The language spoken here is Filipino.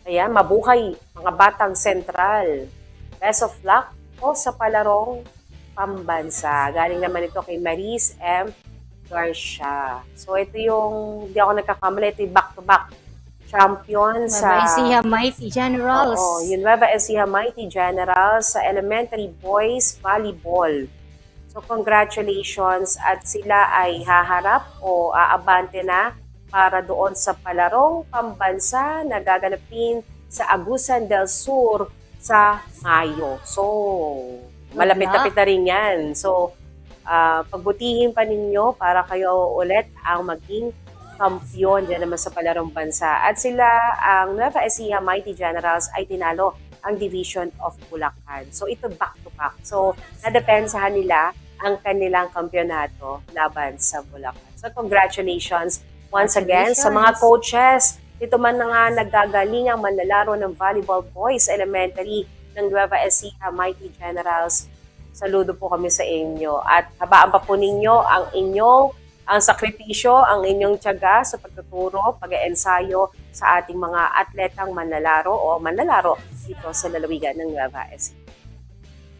Ayan, mabuhay mga batang sentral. Best of luck po sa palarong pambansa. Galing naman ito kay Maris M. Garcia. So ito yung, hindi ako nagkakamali, ito yung back-to-back champion Nueva sa, Ecija Mighty yung Generals. Nueva Ecija Mighty Generals sa Elementary Boys Volleyball. So congratulations at sila ay haharap o aabante na para doon sa palarong pambansa na gaganapin sa Agusan del Sur sa Mayo. So, malapit-lapit na rin yan. So, pagbutihin pa ninyo para kayo ulit ang maging kampiyon dyan naman sa palarong bansa. At sila, ang Nueva Ecija Mighty Generals ay tinalo ang Division of Bulacan. So, ito back-to-back. So, nadepensahan nila ang kanilang kampyonato laban sa Bulacan. So, congratulations once again sa mga coaches. Ito man na nga naggagaling ang manlalaro ng Volleyball Boys Elementary ng Nueva Ecija Mighty Generals. Saludo po kami sa inyo. At habaan pa po ninyo ang sakripisyo, ang inyong tiyaga sa pagtuturo, pag-eensayo sa ating mga atletang manlalaro dito sa lalawigan ng Nueva Ecija.